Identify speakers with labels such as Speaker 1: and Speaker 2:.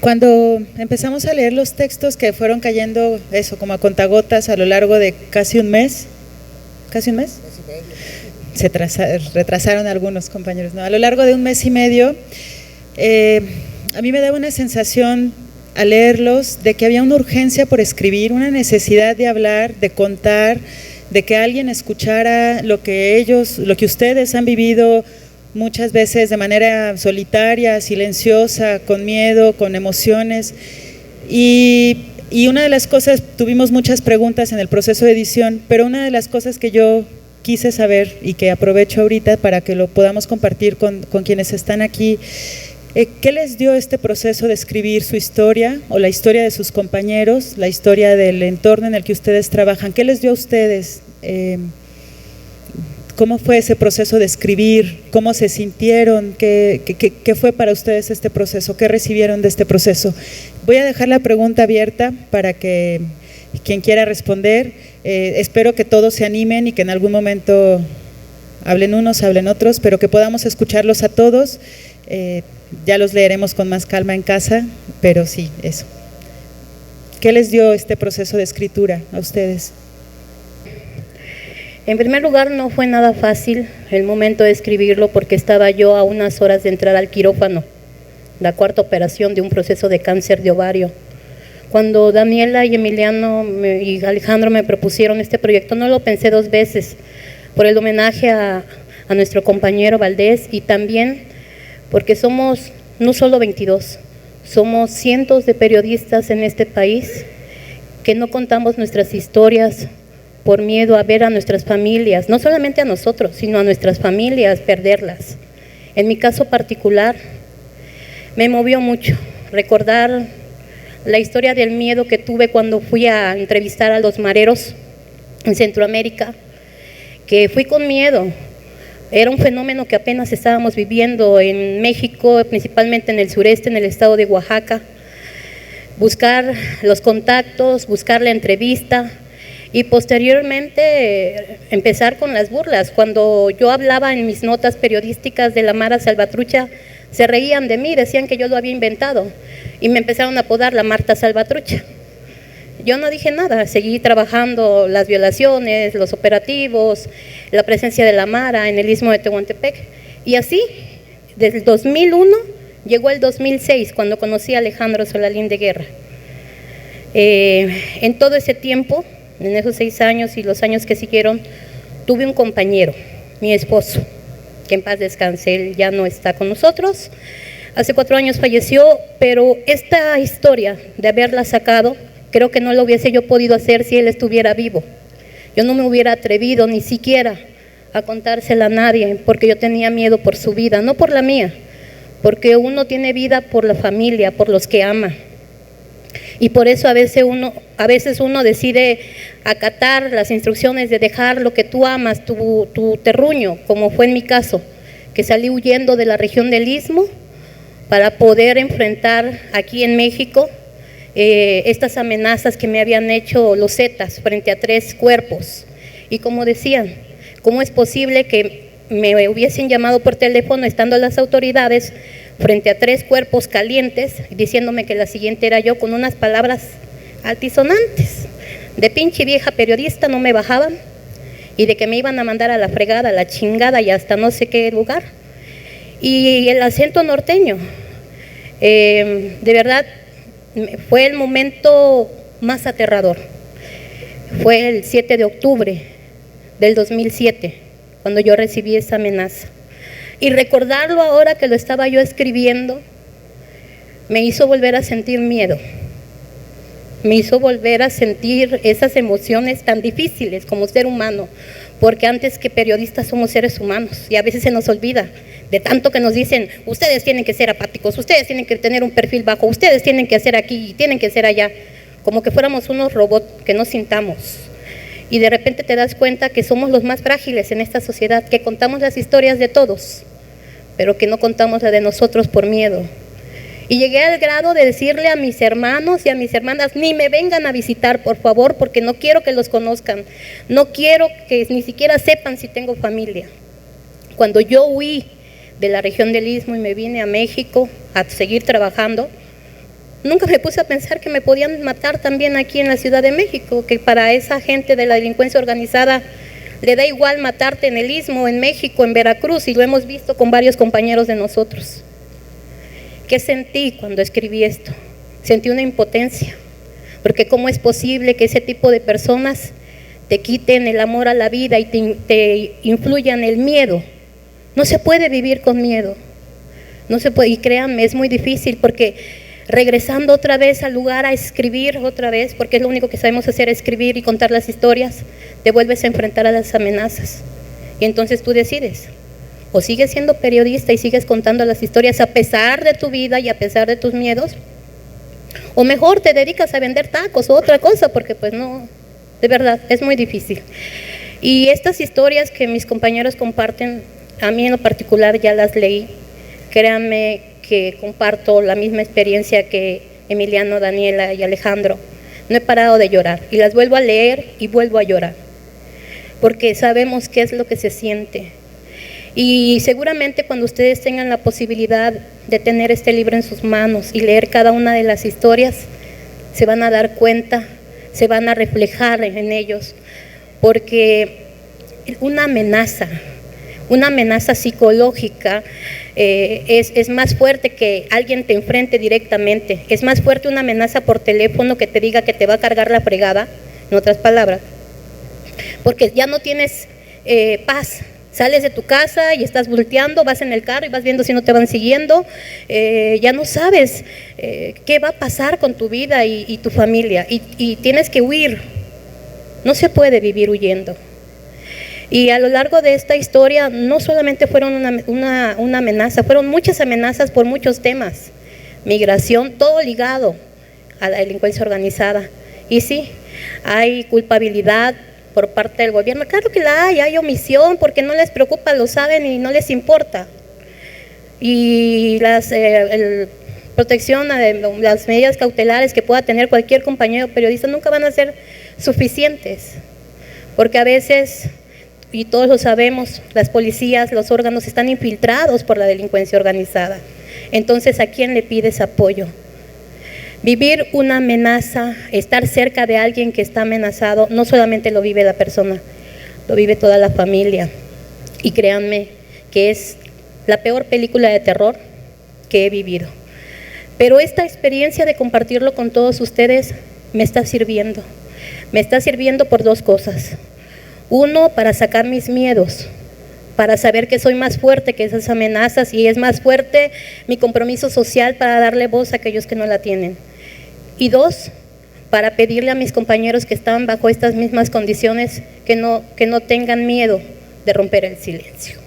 Speaker 1: Cuando empezamos a leer los textos que fueron cayendo, eso, como a contagotas a lo largo de casi un mes, se retrasaron algunos compañeros, ¿no? A lo largo de un mes y medio, a mí me daba una sensación al leerlos de que había una urgencia por escribir, una necesidad de hablar, de contar, de que alguien escuchara lo que ustedes han vivido muchas veces de manera solitaria, silenciosa, con miedo, con emociones. Y una de las cosas, tuvimos muchas preguntas en el proceso de edición, pero una de las cosas que yo quise saber y que aprovecho ahorita para que lo podamos compartir con quienes están aquí, ¿qué les dio este proceso de escribir su historia o la historia de sus compañeros, la historia del entorno en el que ustedes trabajan? ¿Qué les dio a ustedes? ¿Cómo fue ese proceso de escribir? ¿Cómo se sintieron? ¿Qué fue para ustedes este proceso? ¿Qué recibieron de este proceso? Voy a dejar la pregunta abierta para que quien quiera responder. Espero que todos se animen y que en algún momento hablen unos, hablen otros, pero que podamos escucharlos a todos. Ya los leeremos con más calma en casa, pero sí, eso. ¿Qué les dio este proceso de escritura a ustedes?
Speaker 2: En primer lugar, no fue nada fácil el momento de escribirlo porque estaba yo a unas horas de entrar al quirófano, la cuarta operación de un proceso de cáncer de ovario. Cuando Daniela y Emiliano y Alejandro me propusieron este proyecto, no lo pensé dos veces, por el homenaje a nuestro compañero Valdés y también porque somos no solo 22, somos cientos de periodistas en este país que no contamos nuestras historias por miedo a ver a nuestras familias, no solamente a nosotros, sino a nuestras familias, perderlas. En mi caso particular, me movió mucho recordar la historia del miedo que tuve cuando fui a entrevistar a los mareros en Centroamérica, que fui con miedo. Era un fenómeno que apenas estábamos viviendo en México, principalmente en el sureste, en el estado de Oaxaca. Buscar los contactos, buscar la entrevista y posteriormente empezar con las burlas. Cuando yo hablaba en mis notas periodísticas de la Mara Salvatrucha, se reían de mí, decían que yo lo había inventado y me empezaron a apodar la Marta Salvatrucha. Yo no dije nada, seguí trabajando las violaciones, los operativos, la presencia de la Mara en el Istmo de Tehuantepec. Y así, desde el 2001 llegó el 2006, cuando conocí a Alejandro Solalín de Guerra. En todo ese tiempo, en esos 6 años y los años que siguieron, tuve un compañero, mi esposo, que en paz descanse, él ya no está con nosotros. Hace 4 años falleció, pero esta historia de haberla sacado, creo que no lo hubiese yo podido hacer si él estuviera vivo. Yo no me hubiera atrevido ni siquiera a contársela a nadie, porque yo tenía miedo por su vida, no por la mía, porque uno tiene vida por la familia, por los que ama. Y por eso a veces uno decide acatar las instrucciones de dejar lo que tú amas, tu terruño, como fue en mi caso, que salí huyendo de la región del Istmo para poder enfrentar aquí en México estas amenazas que me habían hecho los Zetas frente a 3 cuerpos. Y como decían, ¿cómo es posible que me hubiesen llamado por teléfono estando las autoridades frente a 3 cuerpos calientes, diciéndome que la siguiente era yo, con unas palabras altisonantes? De pinche vieja periodista no me bajaban, y de que me iban a mandar a la fregada, a la chingada y hasta no sé qué lugar. Y el acento norteño, de verdad, fue el momento más aterrador. Fue el 7 de octubre del 2007, cuando yo recibí esa amenaza. Y recordarlo ahora que lo estaba yo escribiendo, me hizo volver a sentir miedo. Me hizo volver a sentir esas emociones tan difíciles como ser humano, porque antes que periodistas somos seres humanos y a veces se nos olvida de tanto que nos dicen, ustedes tienen que ser apáticos, ustedes tienen que tener un perfil bajo, ustedes tienen que hacer aquí y tienen que hacer allá, como que fuéramos unos robots que no sintamos. Y de repente te das cuenta que somos los más frágiles en esta sociedad, que contamos las historias de todos, pero que no contamos la de nosotros por miedo. Y llegué al grado de decirle a mis hermanos y a mis hermanas, ni me vengan a visitar, por favor, porque no quiero que los conozcan, no quiero que ni siquiera sepan si tengo familia. Cuando yo huí de la región del Istmo y me vine a México a seguir trabajando, Nunca me puse a pensar que me podían matar también aquí en la Ciudad de México, que para esa gente de la delincuencia organizada le da igual matarte en el Istmo, en México, en Veracruz, y lo hemos visto con varios compañeros de nosotros. ¿Qué sentí cuando escribí esto? Sentí una impotencia, porque ¿cómo es posible que ese tipo de personas te quiten el amor a la vida y te influyan el miedo? No se puede vivir con miedo, no se puede, y créanme, es muy difícil, porque regresando otra vez al lugar a escribir otra vez, porque es lo único que sabemos hacer, escribir y contar las historias, te vuelves a enfrentar a las amenazas, y entonces tú decides, o sigues siendo periodista y sigues contando las historias a pesar de tu vida y a pesar de tus miedos, o mejor te dedicas a vender tacos o otra cosa, porque pues no, de verdad, es muy difícil. Y estas historias que mis compañeros comparten, a mí en lo particular ya las leí, créanme que comparto la misma experiencia que Emiliano, Daniela y Alejandro. No he parado de llorar y las vuelvo a leer y vuelvo a llorar, porque sabemos qué es lo que se siente. Y seguramente cuando ustedes tengan la posibilidad de tener este libro en sus manos y leer cada una de las historias, se van a dar cuenta, se van a reflejar en ellos, porque una amenaza psicológica es más fuerte que alguien te enfrente directamente. Es más fuerte una amenaza por teléfono que te diga que te va a cargar la fregada, en otras palabras, porque ya no tienes paz. Sales de tu casa y estás volteando, vas en el carro y vas viendo si no te van siguiendo, ya no sabes qué va a pasar con tu vida y tu familia, y tienes que huir. No se puede vivir huyendo. Y a lo largo de esta historia no solamente fueron una amenaza, fueron muchas amenazas por muchos temas, migración, todo ligado a la delincuencia organizada. Y sí, hay culpabilidad por parte del gobierno, claro que la hay omisión, porque no les preocupa, lo saben y no les importa. Y protección, las medidas cautelares que pueda tener cualquier compañero periodista nunca van a ser suficientes, porque a veces, y todos lo sabemos, las policías, los órganos están infiltrados por la delincuencia organizada. Entonces, ¿a quién le pides apoyo? Vivir una amenaza, estar cerca de alguien que está amenazado, no solamente lo vive la persona, lo vive toda la familia. Y créanme que es la peor película de terror que he vivido. Pero esta experiencia de compartirlo con todos ustedes me está sirviendo. Me está sirviendo por dos cosas. Uno, para sacar mis miedos, para saber que soy más fuerte que esas amenazas, y es más fuerte mi compromiso social para darle voz a aquellos que no la tienen. Y dos, para pedirle a mis compañeros que están bajo estas mismas condiciones que no tengan miedo de romper el silencio.